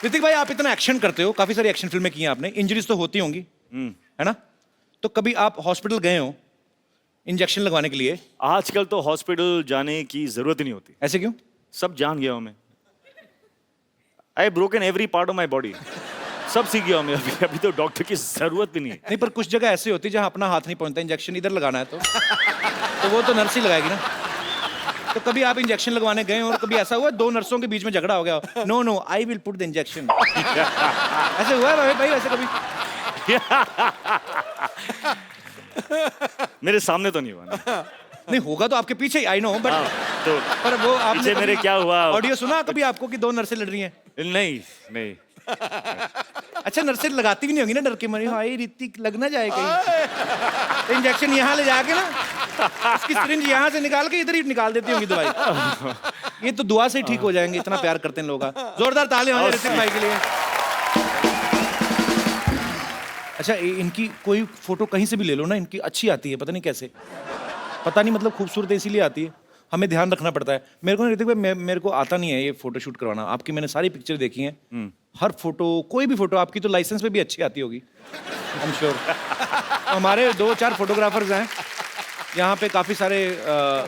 ऋतिक भाई, आप इतना एक्शन करते हो, काफी सारी एक्शन फिल्में की हैं आपने, इंजरीज तो होती होंगी, है ना? तो कभी आप हॉस्पिटल गए हो इंजेक्शन लगवाने के लिए? आजकल तो हॉस्पिटल जाने की जरूरत ही नहीं होती, ऐसे क्यों? सब जान गया हूं मैं। I broken every part of my body, सब सीख गया हूं मैं। अभी तो डॉक्टर की जरूरत भी नहीं है। नहीं, पर कुछ जगह ऐसी होती है जहां अपना हाथ नहीं पहुंचता, इंजेक्शन इधर लगाना है तो वो तो नर्स ही लगाएगी ना। तो कभी आप इंजेक्शन लगवाने गए हो और कभी ऐसा हुआ 2 नर्सों के बीच में झगड़ा हो गया, no no I will put the injection, ऐसे हुआ है भाई वैसे कभी? मेरे सामने तो नहीं हुआ ना। नहीं, होगा तो आपके पीछे ही, आई नो, बट तो पर वो आपने पीछे मेरे क्या हुआ? ऑडियो सुना कभी आपको कि 2 नर्सें लड़ रही हैं? नहीं नहीं, अच्छा, नर्सें लगाती भी नहीं होंगी ना डर के मारे, हाय ऋतिक लग ना जाए कहीं, तो इंजेक्शन यहाँ ले जाके ना उसकी सिरिंज यहाँ से निकाल के इधर ही निकाल देती होंगी दवाई। ये तो दुआ से ही ठीक हो जाएंगे, इतना प्यार करते हैं लोग। जोरदार ताली हो जाए ऋतिक भाई के लिए। अच्छा, इनकी कोई फोटो कहीं से भी ले लो ना, इनकी अच्छी आती है, पता नहीं कैसे, पता नहीं, मतलब खूबसूरत इसीलिए आती है, हमें ध्यान रखना पड़ता है। मेरे को ना ऋतिक भाई, मेरे को आता नहीं है ये फोटो शूट करवाना। आपकी मैंने सारी पिक्चर देखी हैं, हर फोटो, कोई भी फोटो आपकी तो लाइसेंस पे भी अच्छी आती होगी, आई एम श्योर। हमारे 2-4 फोटोग्राफर्स हैं यहाँ पे, काफी सारे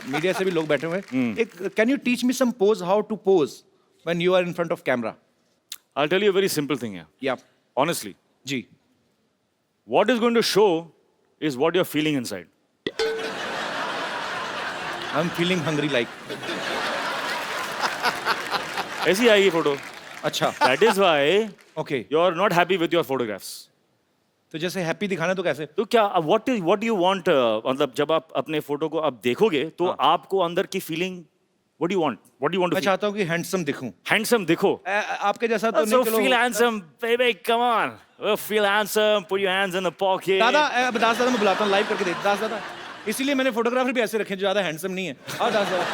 मीडिया से भी लोग बैठे हुए हैं। एक can you teach me some pose, how to pose when you are in front of camera? I tell you very simple thing है, या ऑनेस्टली, जी, what is going to show is what you're feeling inside. I am feeling hungry like. ऐसी आएगी photo. अच्छा, That is why okay. you're not happy with your photographs. तो जैसे happy दिखाना तो कैसे? तो क्या what do you want, मतलब जब आप अपने फोटो को आप देखोगे तो आपको अंदर की feeling, what do you want to मैं feel? चाहता हूँ कि हैंडसम दिखूं। Handsome दिखो। आपके जैसा तो So नहीं, चलो। feel handsome, baby, come on. Feel handsome, put your hands in the pocket. दादा, दास दादा मैं बुलाता हूँ, लाइव करके दे दास दादा। इसीलिए मैंने फोटोग्राफर भी ऐसे रखे जो ज्यादा हैंडसम नहीं है। आओ दास दादा।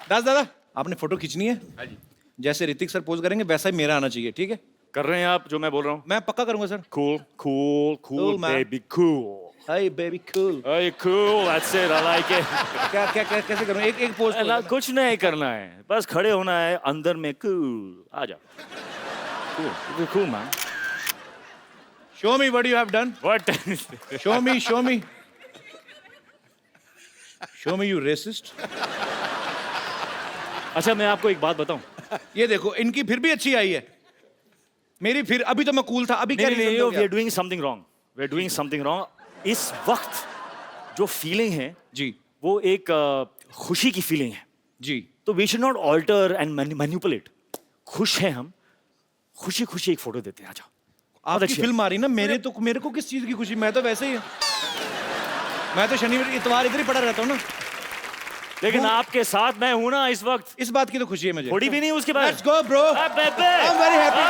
दास दादा, आपने फोटो खींचनी है? हाँ जी। जैसे ऋतिक सर पोज करेंगे वैसा ही मेरा आना चाहिए, ठीक है? कर रहे हैं आप जो मैं बोल रहा हूँ? मैं पक्का करूंगा sir. Cool, cool, Cool, man. baby, cool. Hi baby cool. Hey, cool, that's it, I like it. क्या क्या क्या कैसे करूं? एक पोज। कुछ नहीं करना है, बस खड़े होना है अंदर में। कूल, आ जाओ। Cool, cool man. Show me what you have done. What? Show me, show me, show me, you resist. अच्छा, मैं आपको एक बात बताऊं? ये देखो, इनकी फिर भी अच्छी आई है, मेरी फिर, अभी तो मैं कूल था, अभी क्या नहीं, reason हो वी गया? Are doing something wrong, we are doing something wrong. इस वक्त जो फीलिंग है जी वो एक खुशी की फीलिंग है, जी। तो we should not alter and manipulate. खुश हैं हम, खुशी खुशी एक फोटो देते हैं। आ जाओ। आपकी अच्छी है। फिल्म आ रही ना, मेरे को किस चीज की खुशी? मैं तो वैसे ही, मैं तो शनिवार इतवार इधर ही पड़ा रहता हूँ ना। लेकिन आपके साथ मैं हूं ना इस वक्त, इस बात की तो खुशी है मुझे। थोड़ी भी नहीं उसके बाद। Let's go bro, I am very happy.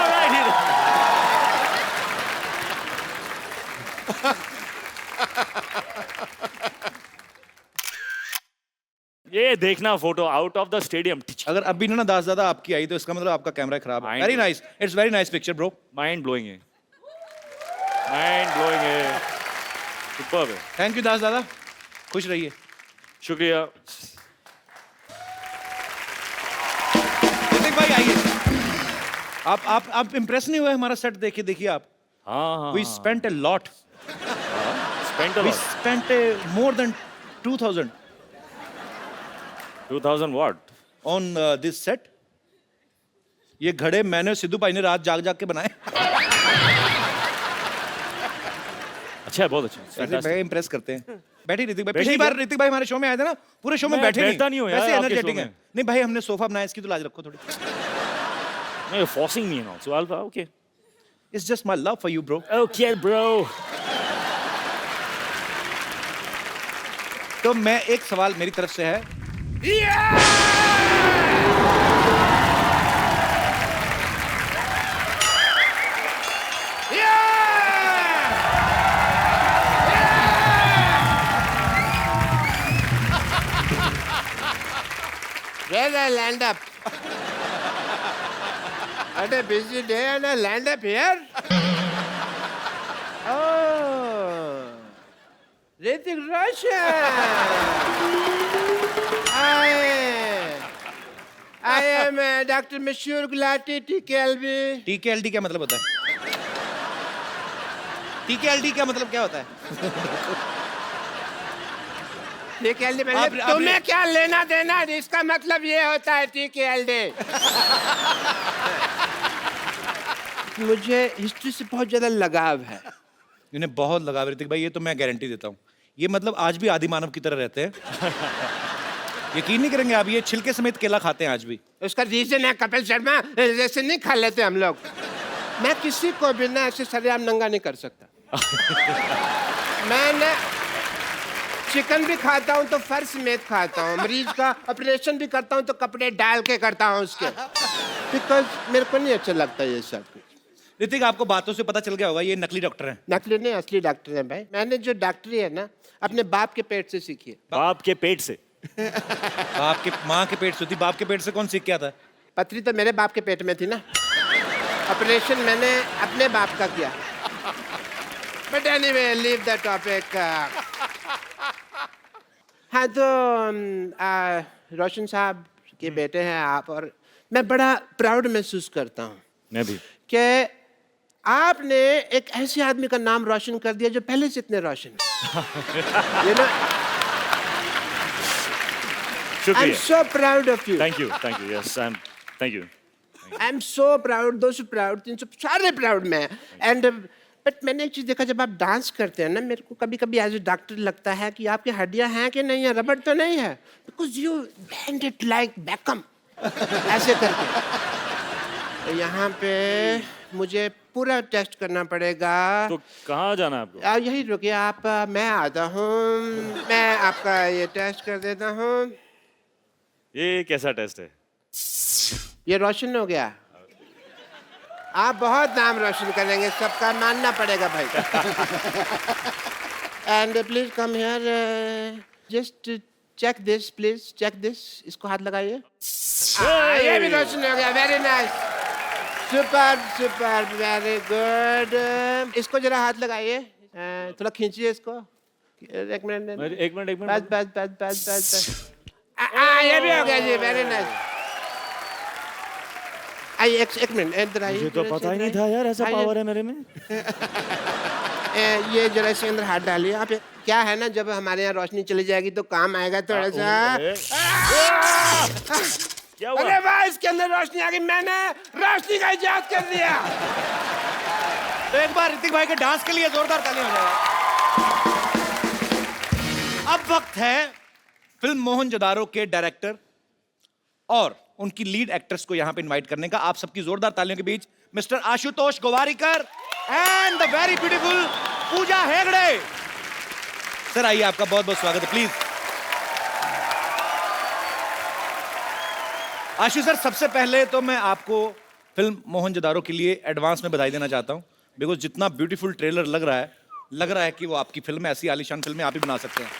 ये देखना photo out of the stadium. अगर अभी ना दास दादा आपकी आई तो इसका मतलब आपका कैमरा खराब है। Mind very nice, it's very nice picture bro. Mind blowing है, माइंड ब्लोइंग है, सुपर्ब है। थैंक यू दास दादा, खुश रहिए। शुक्रिया। ऋतिक भाई आइए। आप इम्प्रेस नहीं हुए हमारा सेट देखे? देखिए आप, हाँ, we spent a lot, spent a we lot. Spent more than 2000 2000 what? On this set. ये घड़े मैंने और सिद्धू भाई ने रात जाग जाग के बनाए। अच्छा है, बहुत अच्छा। ऐसे Fantastic. मैं इम्प्रेस करते हैं। बैठिए ऋतिक भाई, बैठिए पिछली क्या? बार ऋतिक भाई हमारे शो में आए थे ना, पूरे शो में मैं बैठे बैठता नहीं हूँ यार वैसे आपके एनर्जेटिक शो है। में। नहीं भाई, हमने सोफा बनाया, इसकी तो लाज रखो थोड़ी। No, you're forcing me now. So Alpha, okay. It's just my love for you bro. Okay, bro. तो मैं, एक सवाल मेरी तरफ से है, Where I land up? What a busy day and I land up here? Oh, Hrithik Roshan. Hi. I am doctor मशहूर Gulati TKLB. TKLD क्या मतलब होता है? TKLD क्या मतलब क्या होता है? TKLD आप- मतलब आप- तुम्हें क्या लेना देना, इसका मतलब ये होता है TKLD. मुझे हिस्ट्री से बहुत ज्यादा लगाव है. इन्हें बहुत लगा ऋतिक भाई, ये तो मैं गारंटी देता हूँ। ये मतलब आज भी आदि मानव की तरह रहते हैं। यकीन नहीं करेंगे आप, ये छिलके समेत केला खाते हैं आज भी। उसका रीजन है कपिल शर्मा, जैसे नहीं खा लेते हम लोग. मैं किसी को भी ना ऐसे सरेआम नंगा नहीं कर सकता. मैं ना चिकन भी खाता हूँ तो फर्श समेत खाता हूँ. मरीज का ऑपरेशन भी करता हूँ तो कपड़े डाल के करता हूँ उसके, बिकॉज मेरे को नहीं अच्छा लगता ये सब कुछ. ऋतिक, आपको बातों से पता चल गया होगा ये नकली डॉक्टर हैं। नकली नहीं, असली डॉक्टर है भाई. मैंने जो डॉक्टरी है ना अपने बाप के पेट से सीखी है. बाप के पेट से? बाप के माँ के पेट से होती, बाप के पेट से कौन सीख के आता है? पथरी तो मेरे बाप के पेट में थी ना. ऑपरेशन मैंने अपने बाप का किया. But anyway, leave the topic. हाँ तो रोशन साहब के बेटे हैं आप, और मैं बड़ा प्राउड महसूस करता हूँ मैं भी. कि आपने एक ऐसे आदमी का नाम रोशन कर दिया जो पहले से इतने रोशन है. You know, I'm शुक्रिया. so proud of you. Thank you. Yes, I am. Thank you. I'm so proud, those who proud, 300 सारे proud मैं. And बट मैंने एक चीज देखा, जब आप डांस करते हैं ना, मेरे को कभी कभी एज ए डॉक्टर लगता है कि आपकी हड्डियां हैं कि नहीं है, रबड़ तो नहीं है, because you band it like Beckham ऐसे करके. तो यहाँ पे मुझे पूरा टेस्ट करना पड़ेगा. तो कहाँ जाना है आपको? यही रुकिए आप, मैं आता हूँ, मैं आपका ये टेस्ट कर देता हूँ. ये कैसा टेस्ट है? ये रोशन हो गया. आप बहुत नाम रोशन करेंगे, सबका मानना पड़ेगा भाई. And please come here, just check this, please check this. इसको हाथ लगाइए. ये भी रोशन हो गया. Very nice, super super, very good. इसको जरा हाथ लगाइए, थोड़ा खींचिए इसको. एक मिनट, एक मिनट. बस बस बस बस बस बस. ये भी हो गया जी. Very nice. आइए, एक मिनट इधर आइए. मुझे तो पता ही नहीं था यार, ऐसा पावर है मेरे में. ये जरा इसके अंदर हाथ डालिए आप. क्या है ना, जब हमारे यहाँ रोशनी चली जाएगी तो काम आएगा थोड़ा सा. क्या हुआ? अरे वाह, इसके अंदर रोशनी आ गई. मैंने रोशनी का इजाद कर दिया. तो एक बार ऋतिक भाई के डांस के लिए जोरदार ताली हो जाए. अब वक्त है फिल्म मोहनजोदारो के डायरेक्टर और उनकी लीड एक्ट्रेस को यहां पे इनवाइट करने का. आप सबकी जोरदार तालियों के बीच mister Ashutosh Gowariker and the very beautiful Pooja Hegde. Sir आइए, आपका बहुत बहुत स्वागत है. प्लीज आशु सर, सबसे पहले तो मैं आपको फिल्म मोहनजोदारो के लिए एडवांस में बधाई देना चाहता हूं, बिकॉज जितना ब्यूटीफुल ट्रेलर लग रहा है कि वो आपकी फिल्म है. ऐसी आलीशान फिल्में आप ही बना सकते हैं.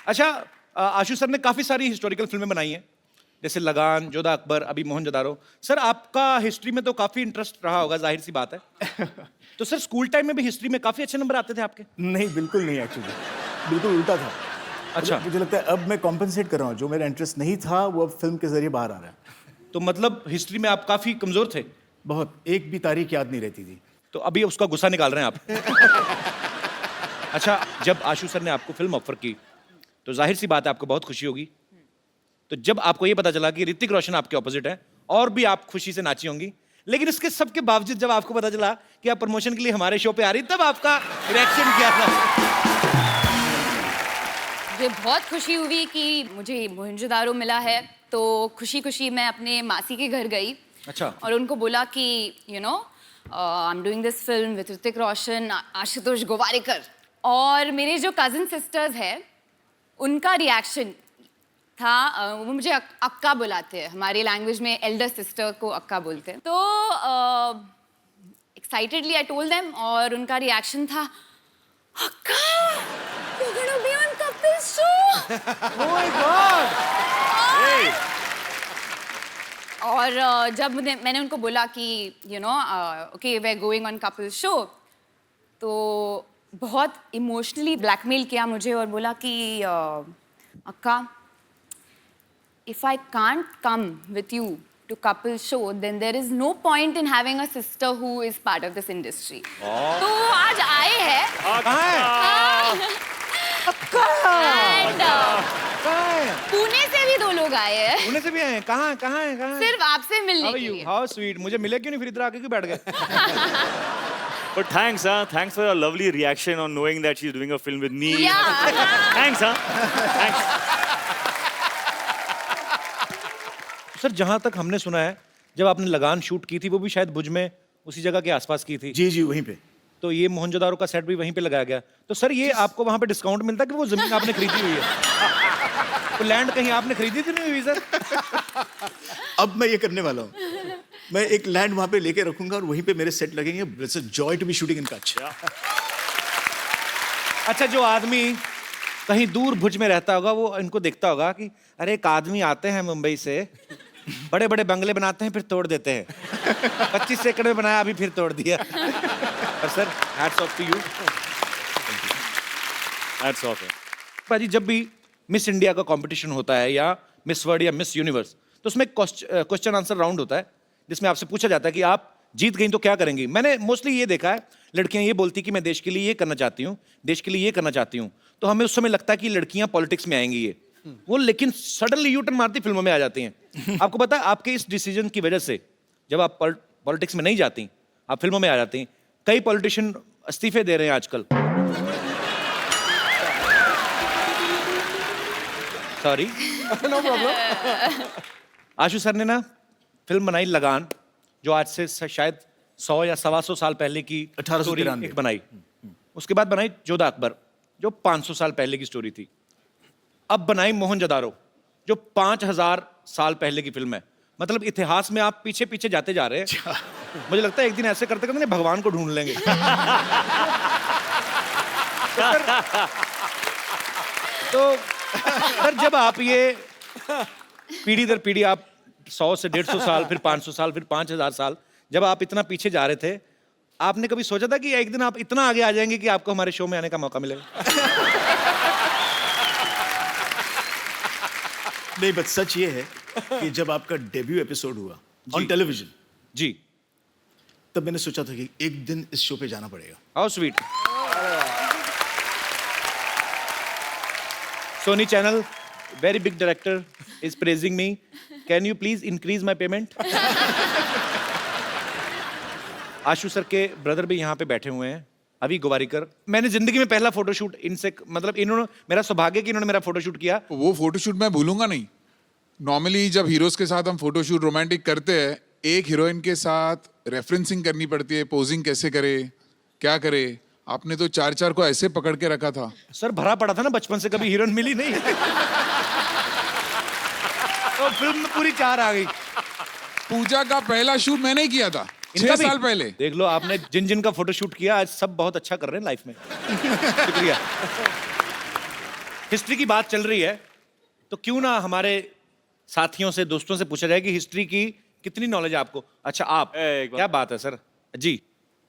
अच्छा, आशु सर ने काफी सारी हिस्टोरिकल फिल्में बनाई हैं, जैसे लगान, जोधा अकबर, अभी मोहनजोदारो. सर आपका हिस्ट्री में तो काफी इंटरेस्ट रहा होगा, जाहिर सी बात है. तो सर स्कूल टाइम में भी हिस्ट्री में काफी अच्छे नंबर आते थे आपके? नहीं, बिल्कुल नहीं. एक्चुअली बिल्कुल उल्टा था. अच्छा. मुझे लगता है अब मैं कॉम्पेंसेट कर रहा हूँ. जो मेरा इंटरेस्ट नहीं था वो अब फिल्म के जरिए बाहर आ रहा है. तो मतलब हिस्ट्री में आप काफी कमजोर थे? बहुत. एक भी तारीख याद नहीं रहती थी. तो अभी उसका गुस्सा निकाल रहे हैं आप. अच्छा, जब आशु सर ने आपको फिल्म ऑफर की तो जाहिर सी बात है आपको बहुत खुशी होगी. तो जब आपको ये पता चला कि ऋतिक रोशन आपके ऑपोजिट है, और भी आप खुशी से नाची होंगी. लेकिन इसके सब के बावजूद जब आपको पता चला कि आप प्रमोशन के लिए हमारे शो पे आ रही, तब आपका रिएक्शन क्या था? मुझे बहुत खुशी हुई कि मुझे मोहनजोदारो मिला है. तो खुशी खुशी मैं अपने मासी के घर गई. अच्छा. और उनको बोला कि you know I am doing this film with Hrithik Roshan, Ashutosh Gowariker. और मेरे जो कजिन सिस्टर्स हैं उनका रिएक्शन था, वो मुझे अक्का बुलाते हैं. हमारी लैंग्वेज में एल्डर सिस्टर को अक्का बोलते हैं. तो एक्साइटेडली आई टोल्ड देम, और उनका रिएक्शन था, अक्का, you're gonna be on Kapil's show. Oh my God! और जब मैंने उनको बोला कि you know okay we are going on Kapil's show, तो बहुत इमोशनली ब्लैकमेल किया मुझे और बोला कि Akka, if I can't come with you to couple show, then there is no point in having a sister who is part of this industry. तो आज आए हैं and पुणे से भी 2 लोग आए हैं पुणे से भी आए हैं? कहाँ कहाँ है कहाँ है? सिर्फ आपसे मिलने How are के you? लिए. How sweet. मुझे मिले क्यों नहीं फिर इधर आके क्यों बैठ गए? But thanks, thanks for your lovely reaction on knowing that she's doing a film with me. Yeah. Thanks, thanks. Sir जहाँ तक हमने सुना है जब आपने लगान शूट की थी वो भी शायद भुज में उसी जगह के आसपास की थी, जी जी वहीं पे। तो ये मोहनजोदारो का सेट भी वहीं पे लगाया गया। तो सर ये आपको वहाँ पे डिस्काउंट मिलता है कि वो जमीन आपने खरीदी हुई है? तो लैंड कहीं आपने खरीदी तो नहीं हुई सर? अब मैं ये करने वाला हूँ, मैं एक लैंड वहाँ पे लेके रखूंगा और वहीं पे मेरे सेट लगेंगे। It's a joy to be shooting in Kutch. अच्छा, जो आदमी कहीं दूर भुज में रहता होगा वो इनको देखता होगा कि अरे एक आदमी आते हैं मुंबई से, बड़े बड़े बंगले बनाते हैं फिर तोड़ देते हैं, 25 एकड़ में बनाया अभी फिर तोड़ दिया। और sir hats off to you. Hats off. भाजी जब भी मिस इंडिया का कंपटीशन होता है या मिस वर्ल्ड या मिस यूनिवर्स तो उसमें क्वेश्चन आंसर राउंड होता है जिसमें आपसे पूछा जाता है कि आप जीत गई तो क्या करेंगी। मैंने मोस्टली ये देखा है लड़कियां ये बोलती कि मैं देश के लिए ये करना चाहती हूँ, देश के लिए ये करना चाहती हूँ, तो हमें उस समय लगता है कि लड़कियां पॉलिटिक्स में आएंगी ये वो, लेकिन सडनली यू टर्न मारती फिल्मों में आ जाती हैं। आपको पता है आपके इस डिसीजन की वजह से जब आप पॉलिटिक्स में नहीं जाती आप फिल्मों में आ जाती, कई पॉलिटिशियन इस्तीफे दे रहे हैं आजकल। Sorry, no problem. Ashu sir ने ना फिल्म बनाई लगान, जो आज से शायद 100 या 125 साल पहले की 1893 एक बनाई। उसके बाद बनाई जोधा अकबर जो 500 साल पहले की स्टोरी थी। अब बनाई मोहनजोदारो जो 5000 साल पहले की फिल्म है। मतलब इतिहास में आप पीछे पीछे जाते जा रहे हैं। मुझे लगता है एक दिन ऐसे करते करते भगवान को ढूंढ लेंगे। तो सर जब आप ये पीढ़ी दर पीढ़ी आप 100 से 150 साल फिर 500 साल फिर 5000 साल जब आप इतना पीछे जा रहे थे, आपने कभी सोचा था कि एक दिन आप इतना आगे आ जाएंगे कि आपको हमारे शो में आने का मौका मिलेगा? नहीं, बस सच ये है कि जब आपका डेब्यू एपिसोड हुआ ऑन टेलीविजन जी, तब मैंने सोचा था कि एक दिन इस शो पे जाना पड़ेगा। How sweet. Sony channel, very big director is praising me. Can you please increase my payment? Ashu sir के ब्रदर भी यहाँ पे बैठे हुए हैं, अभी गोवारीकर। मैंने जिंदगी में पहला फोटोशूट इनसे, मतलब इन्होंने, मेरा सौभाग्य कि इन्होंने मेरा फोटोशूट किया। वो फोटोशूट मैं भूलूंगा नहीं। नॉर्मली जब हीरोज के साथ हम फोटोशूट रोमांटिक करते हैं, एक हीरोइन के साथ रेफरेंसिंग करनी पड़ती है, पोजिंग कैसे करे, क्या करे। आपने तो 4 को ऐसे पकड़ के रखा था। सर भरा पड़ा था ना बचपन से, कभी हीरोइन मिली नहीं। तो फिल्म में पूरी 4 आ गई। पूजा का पहला शूट मैंने ही किया था 6 साल पहले। देख लो आपने जिन जिन का फोटोशूट किया, आज सब बहुत अच्छा कर रहे हैं लाइफ में। शुक्रिया। हिस्ट्री की बात चल रही है तो क्यों ना हमारे साथियों से, दोस्तों से पूछा जाए कि हिस्ट्री की कितनी नॉलेज है आपको। अच्छा आप, एक बार। क्या बात है सर जी,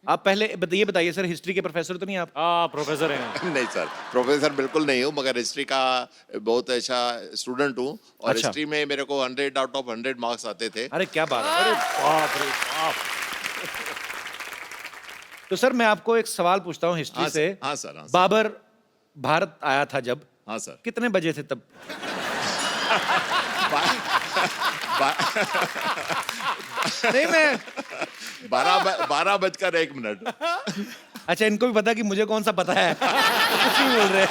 आप पहले ये बताइए सर, हिस्ट्री के प्रोफेसर तो नहीं आप? प्रोफेसर हैं। नहीं सर, प्रोफेसर बिल्कुल नहीं हूँ, मगर हिस्ट्री का बहुत अच्छा स्टूडेंट हूँ और अच्छा। हिस्ट्री में मेरे को 100 आउट ऑफ 100 मार्क्स आते थे। अरे क्या बात है। अरे बाप रे बाप। तो सर मैं आपको एक सवाल पूछता हूँ हिस्ट्री हाँ से। सर, हाँ सर, हाँ सर। बाबर भारत आया था जब, हाँ सर। कितने बजे थे तब? नहीं मैं 12:01। अच्छा, इनको भी पता कि मुझे कौन सा पता है। कुछ नहीं बोल रहे।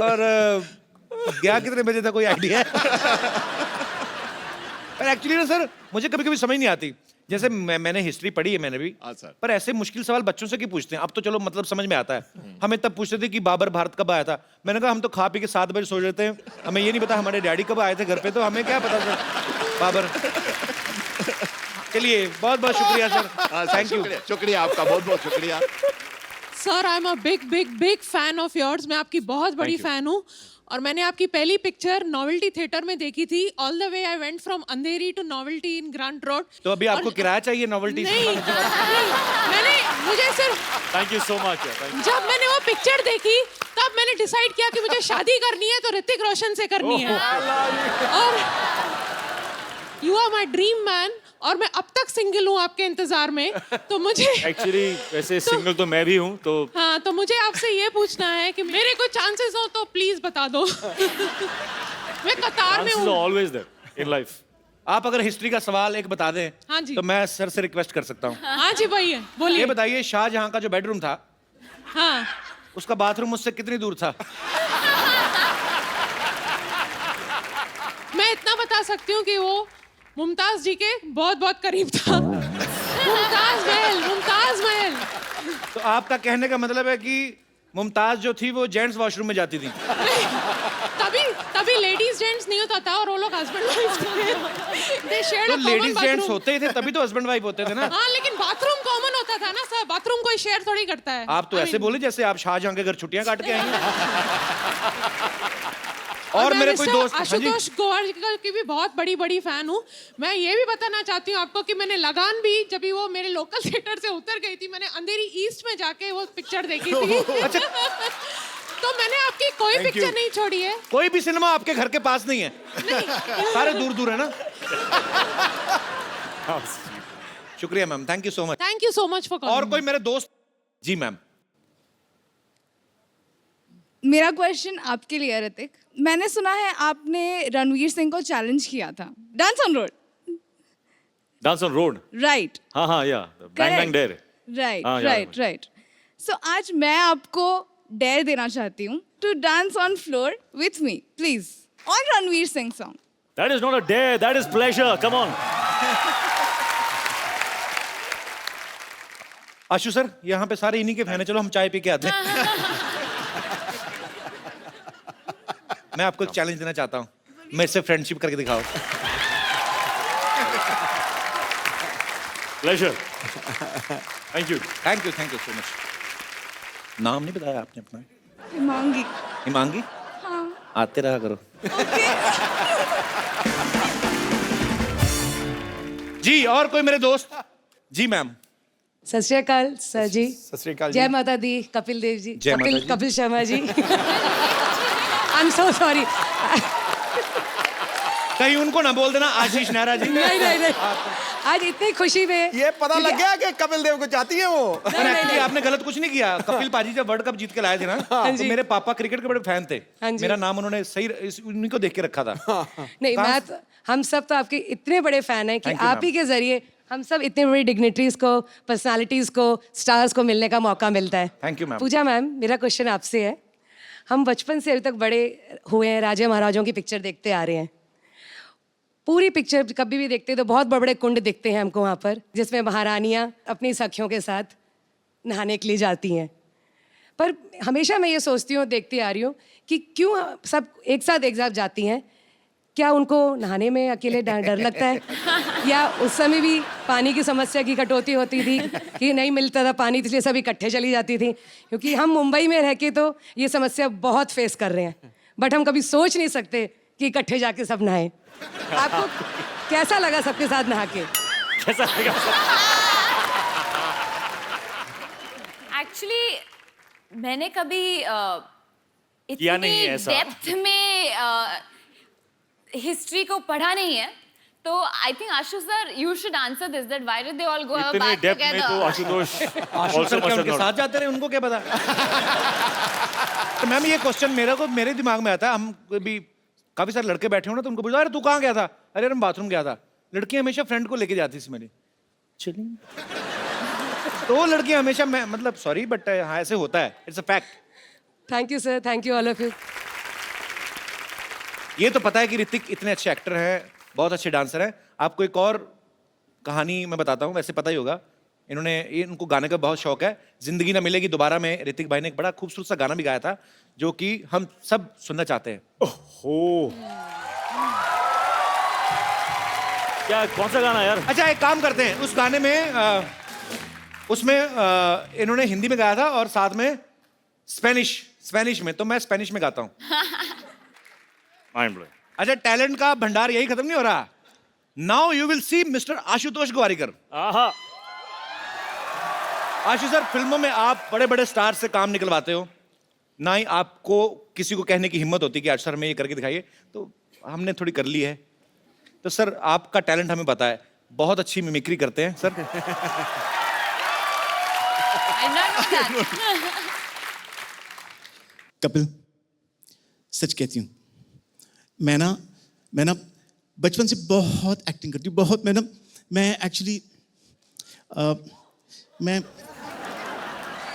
और गया कितने बजे था, कोई आइडिया है? पर एक्चुअली ना सर मुझे कभी कभी समझ नहीं आती। जैसे मैंने हिस्ट्री पढ़ी है, मैंने भी, हाँ सर। पर ऐसे मुश्किल सवाल बच्चों से क्यों पूछते हैं? अब तो चलो मतलब समझ में आता है। हमें तब पूछते थे कि बाबर भारत कब आया था। मैंने कहा हम तो खा पी के 7 बजे सो जाते हैं, हमें ये नहीं पता हमारे डैडी कब आए थे घर पे, तो हमें क्या पता सर बाबर। चलिए बहुत बहुत शुक्रिया सर, हाँ सर, थैंक यू। शुक्रिया आपका, बहुत बहुत शुक्रिया। Sir I am a big fan of yours. मैं आपकी बहुत बड़ी फैन हूँ और मैंने आपकी पहली पिक्चर नॉवेल्टी थिएटर में देखी थी. All the way I went from Andheri to Novelty in Grant Road. तो अभी आपको किराया चाहिए नॉवेल्टी नहीं, मैंने मुझे सिर्फ थैंक यू सो मच. जब मैंने वो पिक्चर देखी तब मैंने डिसाइड किया कि मुझे शादी करनी है तो ऋतिक रोशन से करनी है. और you are my dream man और मैं अब तक सिंगल हूँ आपके इंतजार में. तो मुझे एक्चुअली वैसे सिंगल तो मैं भी हूँ, तो हाँ, तो मुझे आपसे ये पूछना है कि मेरे कोई चांसेस हो तो प्लीज बता दो. मैं कतार में chances हूँ. are always there in life. आप अगर हिस्ट्री का सवाल एक बता दें हाँ जी. तो मैं सर से रिक्वेस्ट कर सकता हूँ. हाँ जी भाई ये बोलिए. बताइए शाहजहां का जो बेडरूम था हाँ, उसका बाथरूम मुझसे कितनी दूर था? मैं इतना बता सकती हूँ कि वो मुमताज जी के बहुत बहुत करीब था. मुमताज महल. तो आपका कहने का मतलब है कि मुमताज जो थी वो जेंट्स वॉशरूम में जाती थी. तभी लेडीज जेंट्स नहीं होता था और वो लोग हस्बैंड वाइफ थे. दे शेयर्ड तो a common ladies gents bathroom. होते ही थे तभी तो हस्बैंड वाइफ होते थे ना. हाँ, लेकिन बाथरूम कॉमन होता था ना सर. बाथरूम कोई शेयर थोड़ी करता है. आप तो ऐसे बोले जैसे आप शाहजहां के घर छुट्टियां काट के आई हैं. और मैं मेरे कोई मिस्टर दोस्त, हाँ जी, आशुतोष गोवारिकर की भी बहुत बड़ी फैन हूँ. मैं ये भी बताना चाहती हूँ आपको कि मैंने लगान भी जब भी वो मेरे लोकल थिएटर से उतर गई थी, मैंने अंधेरी ईस्ट में जाके वो पिक्चर देखी थी. तो मैंने आपकी कोई पिक्चर नहीं छोड़ी है. कोई भी सिनेमा आपके घर के पास नहीं है. सारे दूर दूर है ना. शुक्रिया ma'am, thank you so much. Thank you so much for और कोई मेरे दोस्त? जी मैम. मेरा क्वेश्चन आपके लिए है ऋतिक. मैंने सुना है आपने रणवीर सिंह को चैलेंज किया था dance on road. Dance on road. Right हाँ, yeah. Bang bang dare. Right हाँ, याद है राइट राइट. सो आज मैं आपको डेयर देना चाहती हूँ to dance on floor with me please on Ranveer Singh song. That is not a dare, that is pleasure. Come on. Ashu sir, यहाँ पे सारे इन्हीं के फैन है. चलो हम चाय पी के आते हैं. मैं आपको एक चैलेंज देना चाहता हूँ. मेरे से फ्रेंडशिप करके दिखाओ. Pleasure. Thank you. Thank you so much. नाम नहीं बताया आपने अपना? हिमांगी. हिमांगी. हाँ. आते रहा करो. जी, और कोई मेरे दोस्त? जी मैम. सत श्री अकाल सर जी. सत श्री अकाल जी. जय माता दी. कपिल देव जी. जय माता दी. Kapil Sharma ji. I am so sorry. कहीं उनको ना बोल देना आशीष नेहरा जी. नहीं. आज इतनी खुशी में ये पता लग गया कि कपिल देव को चाहती है वो. पर एक्चुअली आपने गलत कुछ नहीं किया. कपिल पाजी जब वर्ल्ड कप जीत के लाए थे ना, तो मेरे पापा क्रिकेट के बड़े फैन थे. हाँ जी. मेरा नाम उन्होंने सही उन्हीं को देख के रखा था. नहीं, मैं तो, हम सब तो आपके इतने बड़े फैन हैं कि Thank you, आप ही के जरिए हम सब इतने बड़ी डिग्निटरीज को, पर्सनालिटीज को, स्टार्स को मिलने का मौका मिलता है. Thank you ma'am. Pooja ma'am, मेरा क्वेश्चन आपसे है. हम बचपन से अभी तक बड़े हुए हैं, राजा महाराजाओं की पिक्चर देखते आ रहे हैं. पूरी पिक्चर कभी भी देखते हैं तो बहुत बड़े बड़े कुंड दिखते हैं हमको वहाँ पर, जिसमें महारानियाँ अपनी सखियों के साथ नहाने के लिए जाती हैं. पर हमेशा मैं ये सोचती हूँ, देखती आ रही हूँ कि क्यों सब एक साथ जाती हैं. क्या उनको नहाने में अकेले डर लगता है, या उस समय भी पानी की समस्या की कटौती होती थी कि नहीं मिलता था पानी, इसलिए सब इकट्ठे चली जाती थी? क्योंकि हम मुंबई में रह के तो ये समस्या बहुत फेस कर रहे हैं, बट हम कभी सोच नहीं सकते कि इकट्ठे जाके सब नहाएं. आपको कैसा लगा सबके साथ नहा के? कैसा लगा? एक्चुअली मैंने कभी किया नहीं इतनी है ऐसा. डेप्थ में हिस्ट्री को पढ़ा नहीं है. तो I think Ashu sir you should answer this, that why did they all go have a इतने बाथ डेप्थ में तो टुगेदर. आशुतोष आशु also सर क्या must उनके have साथ not. जाते रहे, उनको क्या पता. तो मैम ये क्वेश्चन मेरे दिमाग में आता है. हम भी काफी सारे लड़के बैठे हो ना, तो उनको पूछा अरे तू कहाँ गया था? अरे मैं बाथरूम गया था. लड़कियां हमेशा फ्रेंड को लेके जाती थी मेरी. चलिए. तो लड़कियां हमेशा, मैं मतलब सॉरी बट हाँ ऐसे होता है. It's a fact. Thank you sir, thank you all of you. ये तो पता है कि ऋतिक इतने अच्छे एक्टर हैं, बहुत अच्छे डांसर हैं. आपको एक और कहानी मैं बताता हूँ, वैसे पता ही होगा. इनको गाने का बहुत शौक है. जिंदगी ना मिलेगी दोबारा में ऋतिक भाई ने एक बड़ा खूबसूरत सा गाना भी गाया था, जो कि हम सब सुनना चाहते हैं. ओह, क्या कौन सा गाना यार? अच्छा एक काम करते हैं, उस गाने में उसमें इन्होंने हिंदी में गाया था और साथ में स्पेनिश में, तो मैं स्पेनिश में गाता हूँ। Mind blowing. अच्छा, टैलेंट का भंडार यही खत्म नहीं हो रहा। Now you will see mister Ashutosh Gowariker. आहा। आशु सर, फिल्मों में आप बड़े बड़े स्टार से काम निकलवाते हो, ना ही आपको किसी को कहने की हिम्मत होती कि आज सर हमें ये करके दिखाइए, तो हमने थोड़ी कर ली है। तो सर आपका टैलेंट हमें पता है, बहुत अच्छी मिमिक्री करते हैं sir. I know that. Kapil, सच कहती हूँ, मैं ना बचपन से बहुत एक्टिंग करती हूँ, बहुत। मैं एक्चुअली मैं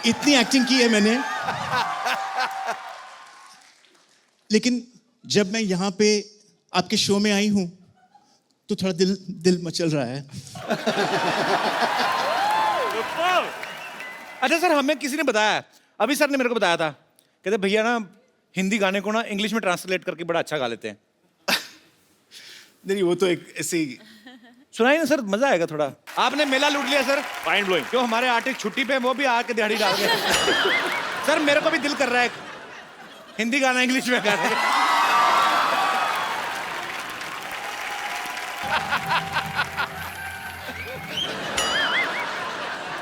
इतनी एक्टिंग की है मैंने, लेकिन जब मैं यहाँ पे आपके शो में आई हूँ तो थोड़ा दिल मचल रहा है। अच्छा सर, हमें किसी ने बताया, अभी सर ने मेरे को बताया था, कहते भैया ना हिंदी गाने को ना इंग्लिश में ट्रांसलेट करके बड़ा अच्छा गा लेते हैं। नहीं, वो तो एक ऐसे ही। सुनाइए ना सर, मजा आएगा थोड़ा। आपने मेला लूट लिया सर। Mind blowing. जो हमारे आर्टिस्ट छुट्टी पे हैं, वो भी आके दिहाड़ी डाल रहे हैं। सर मेरे को भी दिल कर रहा है हिंदी गाना इंग्लिश में गाने का।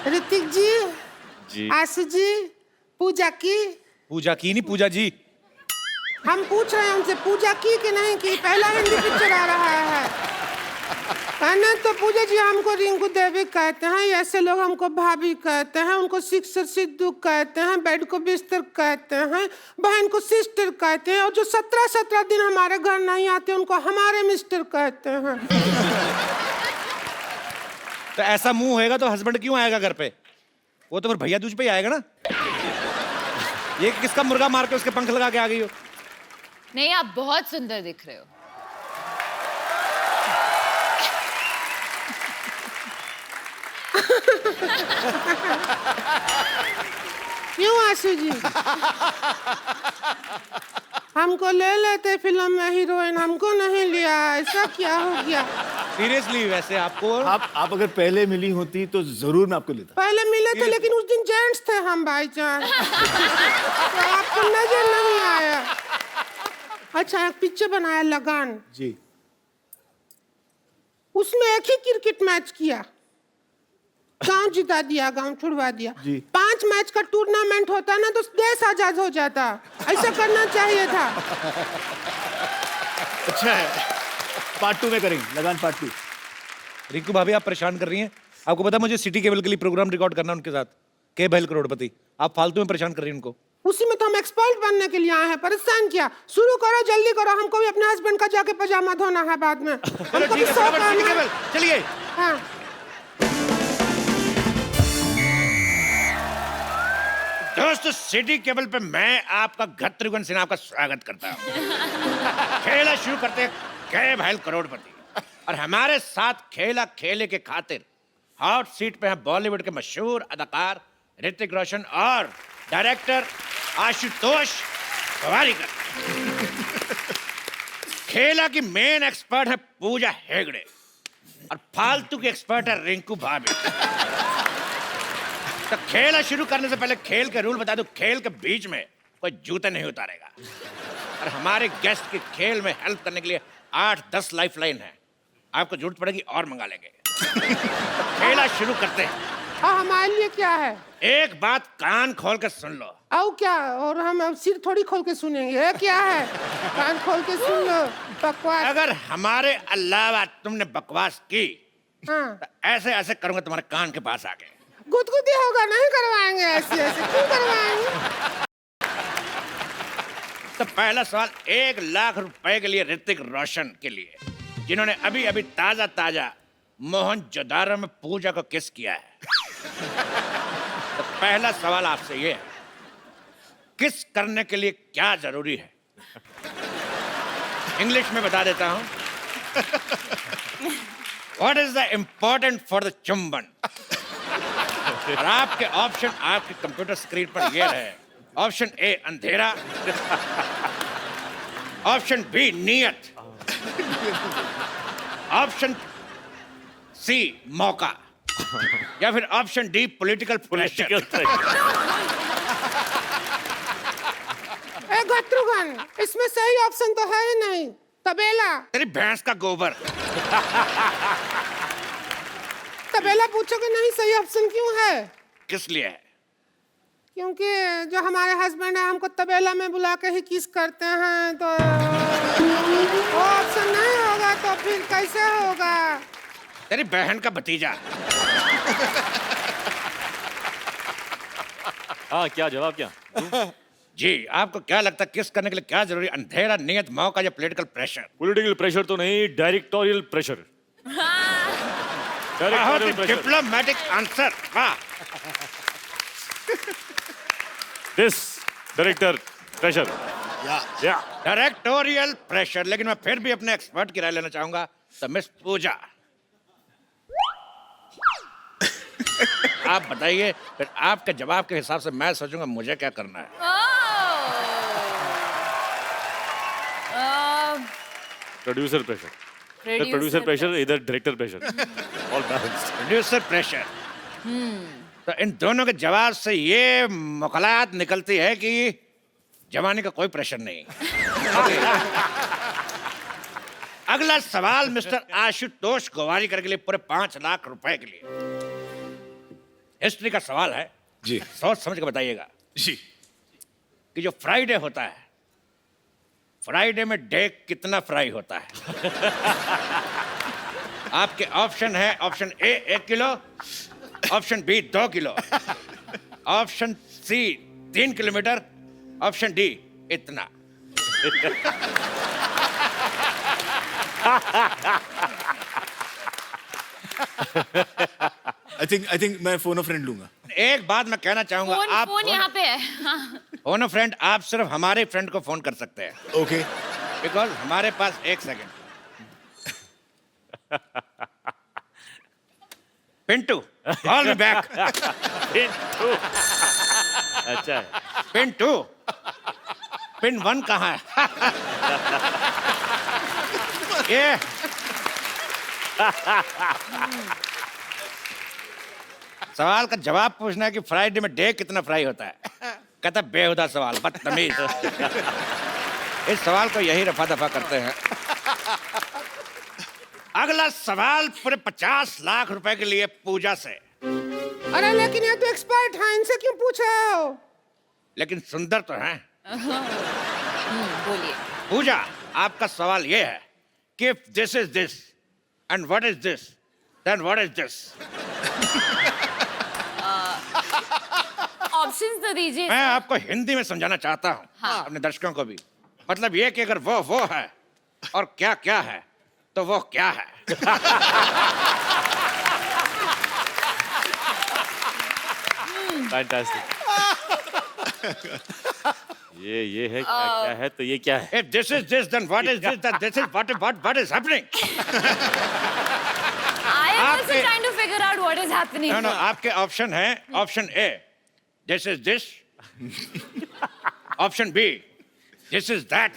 ऋतिक जी, जी। आशु जी, पूजा की। पूजा की नहीं, पूजा जी। हम पूछ रहे हैं उनसे, पूजा की कि नहीं की? पहला हिंदी पिक्चर आ रहा है। कहना तो पूजा जी हमको रिंकू देवी कहते हैं, ऐसे लोग हमको भाभी कहते हैं, उनको सिक्सर सिद्धू कहते हैं, बेड को बिस्तर कहते हैं, बहन को सिस्टर कहते हैं, और जो 17 दिन हमारे घर नहीं आते उनको हमारे मिस्टर कहते हैं। तो ऐसा मुंह होएगा तो हस्बैंड क्यों आएगा घर पे? वो तो फिर भैया दूज पे ही आएगा ना। ये किसका मुर्गा मार के उसके पंख लगा के आ गई हो? नहीं, आप बहुत सुंदर दिख रहे हो। क्यों आशु जी? हमको ले लेते फिल्म में हीरोइन, हमको नहीं लिया, ऐसा क्या हो गया? सीरियसली वैसे आपको आप अगर पहले मिली होती तो जरूर मैं आपको लेता। पहले मिले थे लेकिन उस दिन जेंट्स थे हम भाईजान, तो आपको नजर नहीं आया। अच्छा, एक पिक्चर बनाया लगान जी, उसमें एक ही क्रिकेट मैच किया, गांव जिता दिया, गांव छुड़वा दिया। जी। 5 मैच का टूर्नामेंट होता ना तो देश आजाद हो जाता, ऐसा करना चाहिए था। अच्छा है। पार्ट 2 में करेंगे, लगान पार्ट 2। रिंकू भाभी आप परेशान कर रही हैं। आपको पता है मुझे सिटी केबल के लिए प्रोग्राम रिकॉर्ड करना उनके साथ, के बहल करोड़पति। आप फालतू में परेशान कर रही हैं उनको। उसी में तो हम एक्सपर्ट बनने के लिए आए हैं, परेशान किया। शुरू करो, जल्दी करो, हमको भी अपने हस्बैंड का जाके पजामा धोना है बाद में। चलो हमको भी ठीक है, शौक फटाफट है सिटी ना। केबल, चलिए। हाँ। दोस्तों, सिटी केबल पे मैं आपका गत्रुघ्न सिन्हा का स्वागत करता हूँ। खेला शुरू करते हैं के बहल करोड़पति, और हमारे साथ खेला खेले के खातिर हॉट सीट पे हैं बॉलीवुड के मशहूर अदाकार ऋतिक रोशन और डायरेक्टर आशुतोष गोवारिकर। खेला की मेन एक्सपर्ट है पूजा हेगड़े और फालतू की एक्सपर्ट है रिंकू भाभी। तो खेला शुरू करने से पहले खेल के रूल बता दूं, खेल के बीच में कोई जूते नहीं उतारेगा, और हमारे गेस्ट की खेल में हेल्प करने के लिए 8-10 लाइफलाइन है, आपको जरूरत पड़ेगी और मंगा लेंगे। तो खेला शुरू करते हैं। और हमारे लिए क्या है? एक बात कान खोल के सुन लो। और क्या? और हम अब सिर थोड़ी खोल के सुनेंगे, ये क्या है? कान खोल के सुन लो, बकवास। अगर हमारे अलावा तुमने बकवास की हाँ। तो ऐसे ऐसे करूंगा तुम्हारे कान के पास आके। गुदगुदी होगा, नहीं करवाएंगे ऐसे ऐसे, क्यों करवाएंगे? तो पहला सवाल 1 लाख रुपए के लिए ऋतिक रोशन के लिए, जिन्होंने अभी अभी ताजा ताजा मोहनजोदारो में पूजा को किस किया है। तो पहला सवाल आपसे ये है, किस करने के लिए क्या जरूरी है? इंग्लिश में बता देता हूं। What is the important for the चुंबन? और आपके ऑप्शन आपके कंप्यूटर स्क्रीन पर ये रहे। ऑप्शन ए अंधेरा, ऑप्शन बी नियत, ऑप्शन सी मौका, या फिर ऑप्शन डी पॉलिटिकल प्रेशर? ए गत्रुगन, इसमें सही ऑप्शन तो है ही नहीं। तबेला। तेरी भैंस का गोबर। तबेला पूछोगे नहीं सही ऑप्शन क्यों है? किस लिए है? क्योंकि जो हमारे हस्बैंड है हमको तबेला में बुला के ही किस करते हैं, तो वो ऑप्शन नहीं होगा तो फिर कैसे होगा? तेरी बहन का भतीजा। हाँ, क्या जवाब क्या? जी, आपको क्या लगता है किस करने के लिए क्या जरूरी? अंधेरा, नियत, मौका या पॉलिटिकल प्रेशर? पॉलिटिकल प्रेशर तो नहीं, डायरेक्टोरियल प्रेशर। बहुत ही डिप्लोमेटिक आंसर। वाह। This director pressure. या डायरेक्टोरियल प्रेशर। लेकिन मैं फिर भी अपने एक्सपर्ट की राय लेना चाहूंगा। तो मिस पूजा, आप बताइए, फिर आपके जवाब के हिसाब से मैं सोचूंगा मुझे क्या करना है। Producer pressure. प्रोड्यूसर प्रेशर, इधर director pressure. All balanced. Producer pressure. तो इन दोनों के जवाब से ये मुकलात निकलती है कि जवानी का कोई प्रेशर नहीं। अगला सवाल मिस्टर आशुतोष गोवारीकर के लिए, पूरे 5 लाख रुपए के लिए। हिस्ट्री का सवाल है जी। सोच समझ के बताइएगा जी। कि जो फ्राइडे होता है, फ्राइडे में डे कितना फ्राई होता है? आपके ऑप्शन है, option A 1 kilo, option B 2 kilo, option C 3 kilometre, option D इतना। आई थिंक मैं फोन ऑफ फ्रेंड लूंगा। एक बात मैं कहना चाहूंगा, आप फोन यहाँ पे है। फोन फ्रेंड, आप सिर्फ हमारे फ्रेंड को फोन कर सकते हैं। ओके। बिकॉज हमारे पास 1 second. Pintu, call me back. Pintu. अच्छा है। पिंटू, पिन 1 कहाँ है? ये सवाल का जवाब पूछना है कि फ्राइडे में डे कितना फ्राई होता है। कहता बेहुदा सवाल, बदतमीज। इस सवाल को यही रफा दफा करते हैं। अगला सवाल पूरे 50 लाख रुपए के लिए पूजा से। अरे लेकिन ये तो एक्सपर्ट हैं, इनसे क्यों पूछ रहे हो? लेकिन सुंदर तो हैं। बोलिए। पूजा, आपका सवाल ये है कि if this is this and what is this, then what is this? Options तो दीजिए। मैं आपको हिंदी में समझाना चाहता हूँ, हाँ। अपने दर्शकों को भी। मतलब ये कि अगर वो है और क्या क्या है, तो वो क्या है? फैंटास्टिक। ये है क्या है, तो ये क्या है? If this is this, then what is this? That this is what is happening? I am also आपके- trying to figure out what is happening. No, आपके ऑप्शन है, option A this is this, option B this is that,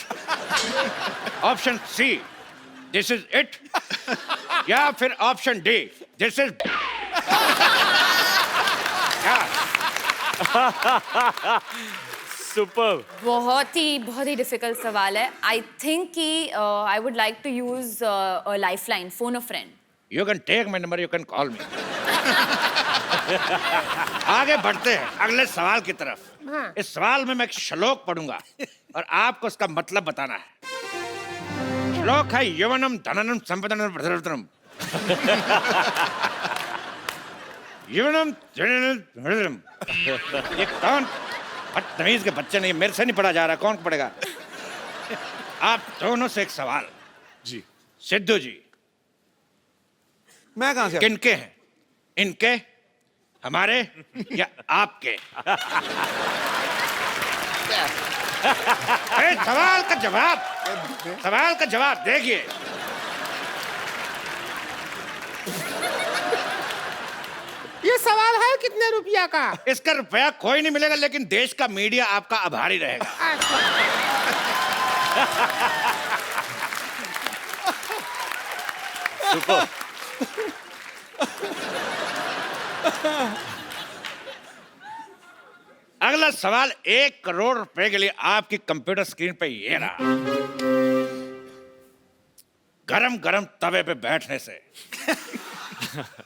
option C this is it, या फिर option D this is क्या? Super. बहुत ही difficult सवाल है। आई थिंक कि I would like to use a lifeline, phone a friend. You can take my number, you can call me. आगे बढ़ते हैं अगले सवाल की तरफ। इस सवाल में मैं एक श्लोक पढ़ूंगा और आपको उसका मतलब बताना है। श्लोक है यवनम धननम संपदनम प्रधनम। यवनम धननम। ये कौन बदतमीज के बच्चे नहीं, मेरे से नहीं पढ़ा जा रहा, कौन पढ़ेगा? आप दोनों से एक सवाल। जी। सिद्धू जी, मैं कहां से? किनके हैं? इनके, हमारे या आपके? सवाल का जवाब देखिए। ये सवाल है कितने रुपया का? इसका रुपया कोई नहीं मिलेगा, लेकिन देश का मीडिया आपका आभारी रहेगा। अगला सवाल 1 करोड़ रुपए के लिए आपकी कंप्यूटर स्क्रीन पे ये रहा। गरम गरम तवे पे बैठने से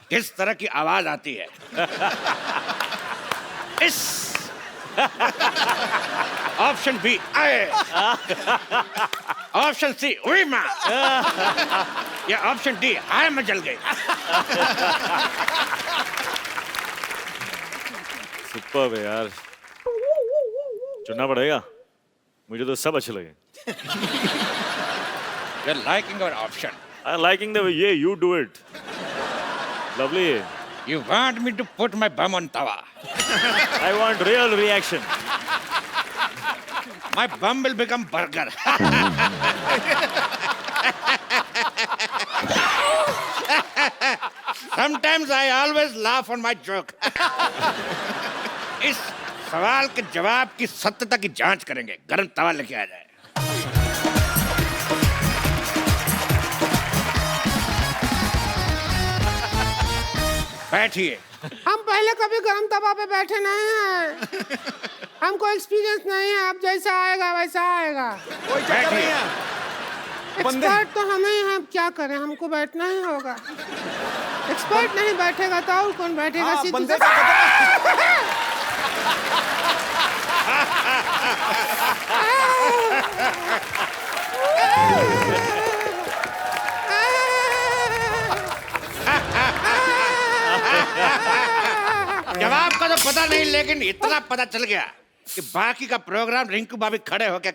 किस तरह की आवाज आती है? इस ऑप्शन बी आए, ऑप्शन सी उई मां, या ऑप्शन डी हाय मैं जल गई। सुपर है यार, चुनना पड़ेगा। मुझे तो सब अच्छे लगे। You're liking our option. I'm liking the way you do it. Lovely. You want me to put my bum on tawa? I want real reaction. My bum will become burger. Sometimes I always laugh on my joke. इस सवाल के जवाब की सत्यता की जांच करेंगे। गरम तवा लेके आ जाए। बैठिए। हम पहले कभी गरम तवा पे बैठे नहीं हैं। हमको एक्सपीरियंस नहीं है। अब जैसा आएगा वैसा आएगा। बैठिए। एक्सपर्ट तो हम ही हैं। क्या करें, हमको बैठना ही होगा। एक्सपर्ट नहीं बैठेगा तो और कौन बैठेगा? जवाब का तो पता नहीं, लेकिन इतना पता चल गया कि बाकी का प्रोग्राम रिंकू भाभी खड़े होके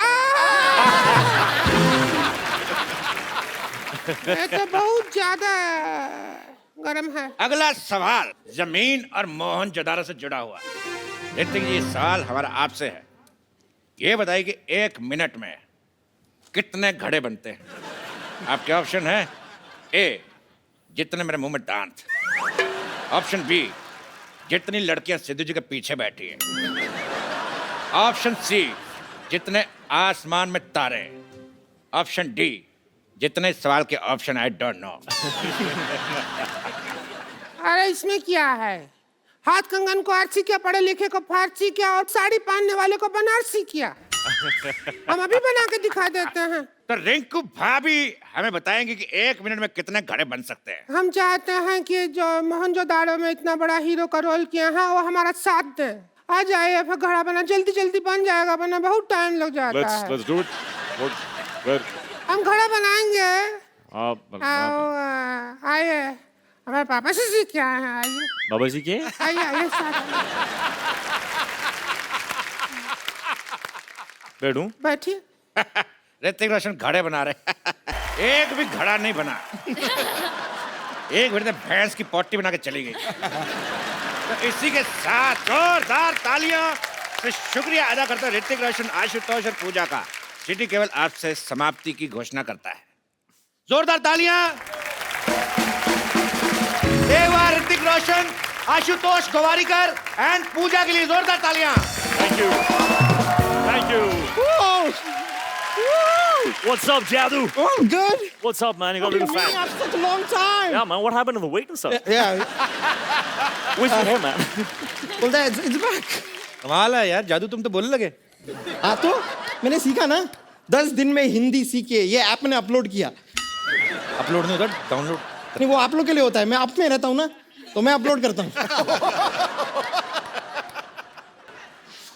ये तो बहुत ज्यादा गरम है। अगला सवाल जमीन और मोहनजोदारो से जुड़ा हुआ। ऋतिक जी, सवाल हमारा आपसे है। ये बताइए कि 1 मिनट में कितने घड़े बनते हैं? आपके ऑप्शन है ए, जितने मेरे मुंह में दांत। ऑप्शन बी, जितनी लड़कियां सिद्धू जी के पीछे बैठी हैं। ऑप्शन सी, जितने आसमान में तारे। ऑप्शन डी, जितने सवाल के ऑप्शन आई डोंट नो। अरे इसमें क्या है? हाथ कंगन को आरसी किया, पढ़े लिखे को फारसी किया और साड़ी पहनने वाले को बनारसी किया। हम अभी बना के दिखा देते हैं। तो रिंकू भाभी हमें बताएंगे कि 1 मिनट में कितने घड़े बन सकते हैं। हम चाहते हैं कि जो मोहनजोदारो में इतना बड़ा हीरो का रोल किया है वो हमारा साथ दे। आ जाइए, फिर घड़ा बना जल्दी जल्दी बन जाएगा, वरना बहुत टाइम लग जाता है। Let's do it. हम घड़ा बनाएंगे। आप आइए, हमारे पापा से सीख के आए हैं। आइए बाबा जी के आइए आइए साथ बैठूं? बैठिए। ऋतिक रोशन घड़े बना रहे। एक भी घड़ा नहीं बना। एक मिनट में भैंस की पोटी बना के चली गई। तो इसी के साथ जोरदार तालियां से शुक्रिया अदा करता है ऋतिक रोशन, आशुतोष और पूजा का। सिटी केवल आपसे समाप्ति की घोषणा करता है। जोरदार तालियां एक बार ऋतिक रोशन, आशुतोष गोवारीकर एंड पूजा के लिए। जोरदार तालियां। Thank you. Thank you. What's up, Jadu? Oh, I'm good. What's up, man? You got a little fat. After such a long time. Yeah, man. What happened to the weight and stuff? Yeah. Where's your hair, man? Well, it's back. कमाल है यार, जादू तुम तो बोलने लगे। हाँ तो मैंने सीखा ना, 10 दिन में हिंदी सीखे। ये ऐप मैंने अपलोड किया। अपलोड नहीं होता, डाउनलोड। नहीं, वो आप लोग के लिए होता है। मैं आप में रहता हूँ ना, तो मैं अपलोड करता हूँ।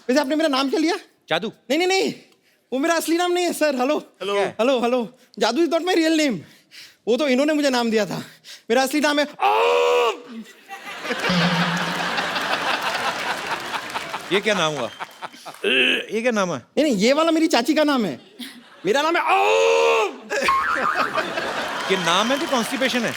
वैसे आपने मेरा नाम क्या लिया? जादू। नहीं नहीं नहीं, वो मेरा असली नाम नहीं है sir. Hello hello hello hello, Jadoo is not my real name. वो तो इन्होंने मुझे नाम दिया था। मेरा असली नाम है ये क्या नाम हुआ? ये क्या नाम है? नहीं नहीं, ये वाला मेरी चाची का नाम है। मेरा नाम है ये नाम है कि कॉन्स्टिपेशन है?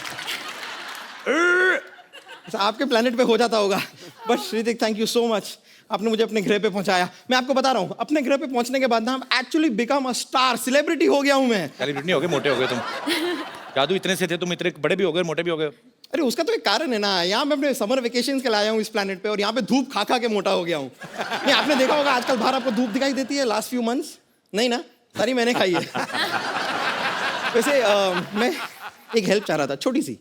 आपके प्लेनेट पे हो जाता होगा। But Shridik, thank you so much, आपने मुझे अपने ग्रह पे पहुंचाया। मैं आपको बता रहा हूँ, अपने ग्रह पे पहुंचने के बाद ना हम actually become a star, celebrity हो गया हूँ मैं। सेलिब्रिटी नहीं हो गए, मोटे हो गए तुम। जादू इतने से थे, तुम इतने बड़े भी हो गए, मोटे भी हो गए। अरे उसका तो एक कारण है ना, यहाँ मैं अपने समर वेकेशन के लाया हूँ इस प्लेनेट पे, और यहाँ पे धूप खा खा के मोटा हो गया हूँ। नहीं, आपने देखा होगा आजकल बाहर आपको धूप दिखाई देती है लास्ट फ्यू मंथ्स? नहीं ना, सारी मैंने खाई है। वैसे मैं एक हेल्प चाह रहा था, छोटी सी।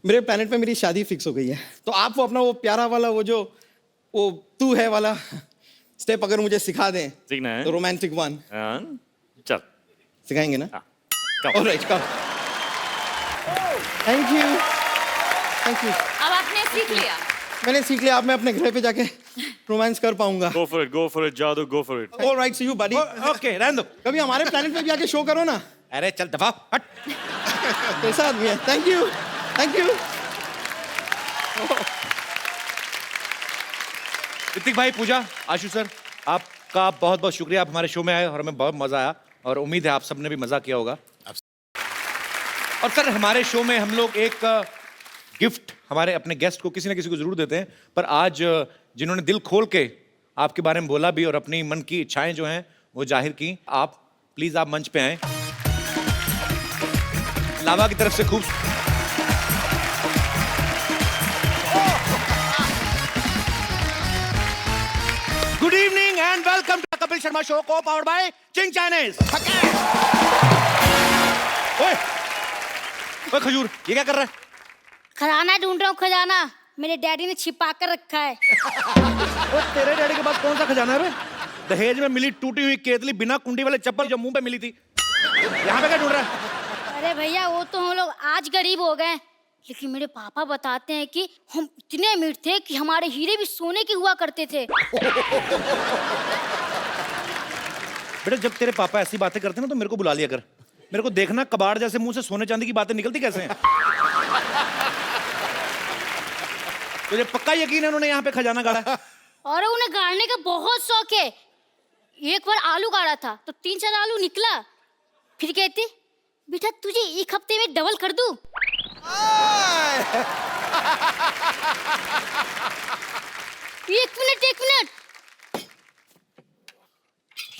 मेरे प्लेनेट पे मेरी शादी फिक्स हो गई है, तो आप वो अपना वो प्यारा वाला वो तू है वाला स्टेप अगर मुझे सिखा दें, सीखना है? तो रोमांटिक वन हाँ, चल सिखाएंगे ना? हाँ, come. Alright, come. Thank you, thank you. अब आपने सीख लिया। मैंने सीख लिया, अब मैं अपने घर पे जाके रोमांस कर पाऊंगा। Go for it, जादू, go for it. Alright, see you buddy. Okay रहने दो। कभी हमारे प्लेनेट पे भी आके शो करो ना। अरे चल दफा हट। कैसा आदमी है? Thank you, thank you. Hrithik भाई, पूजा, आशु सर, आपका बहुत बहुत शुक्रिया। आप हमारे शो में आए और हमें बहुत मजा आया और उम्मीद है आप सबने भी मजा किया होगा। और सर, हमारे शो में हम लोग एक गिफ्ट हमारे अपने गेस्ट को किसी ना किसी को जरूर देते हैं, पर आज जिन्होंने दिल खोल के आपके बारे में बोला भी और अपनी मन की इच्छाएं जो हैं वो जाहिर की, आप प्लीज आप मंच पे आए। लावा की तरफ से खूब good evening and welcome to Kapil Sharma show को पावर्ड बाय चिंग चाइनीज। ओए ओए खजूर, ये क्या कर रहा है? खजाना ढूंढ रहा हूँ, खजाना मेरे डैडी ने छिपा कर रखा है। ओए तेरे डैडी के पास कौन सा खजाना है बे? दहेज में मिली टूटी हुई केतली बिना कुंडी वाले चप्पल जो मुंह पे मिली थी, यहाँ पे क्या ढूंढ रहा है? अरे भैया, वो तो हम लोग आज गरीब हो गए, लेकिन मेरे पापा बताते हैं कि हम इतने अमीर थे कि हमारे हीरे भी सोने के हुआ करते थे। बेटा, जब तेरे पापा ऐसी बातें करते हैं ना तो मेरे को बुला लिया कर। मेरे को देखना कबाड़ जैसे मुंह से सोने चांदी की बातें निकलती कैसे हैं। तुझे पक्का यकीन है उन्होंने यहाँ पे खजाना गाड़ा है? और उन्हें गाड़ने का बहुत शौक है। एक बार आलू गाड़ा था तो 3-4 आलू निकला, फिर कहते बेटा तुझे एक हफ्ते में डबल कर दूं। एक मिनट,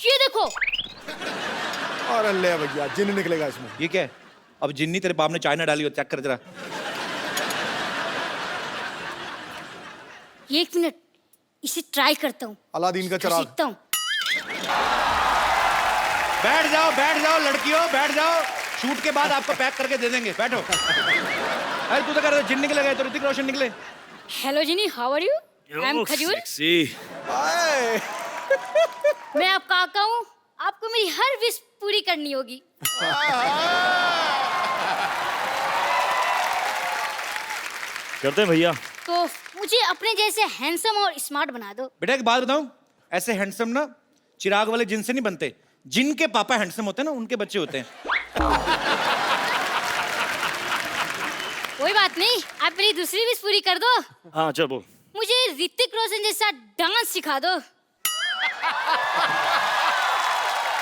ये देखो। और ले भैया, जिन निकलेगा इसमें। ये क्या है? अब जिन्नी तेरे बाप ने चाइना डाली हो, चेक कर जरा। एक मिनट, इसे ट्राई करता हूँ। अलादीन का चिराग। सीखता हूँ। बैठ जाओ लड़कियों, बैठ जाओ। शूट के बाद आपको पैक करके दे देंगे, बैठो। अरे तू तो कर जिन निकले गए तो ऋतिक रोशन निकले। Hello Jinny, how are you? I am Khajoor. मैं आपका काका हूँ, आपको मेरी हर विश पूरी करनी होगी। करते हैं भैया। तो मुझे अपने जैसे हैंडसम और स्मार्ट बना दो। बेटा एक बात बताऊं, ऐसे हैंडसम ना चिराग वाले जिन से नहीं बनते। जिनके पापा हैंडसम होते हैं ना, उनके बच्चे होते हैं। कोई बात नहीं, आप मेरी दूसरी विश पूरी कर दो। हाँ चल बोल। मुझे ऋतिक रोशन जैसा डांस सिखा दो।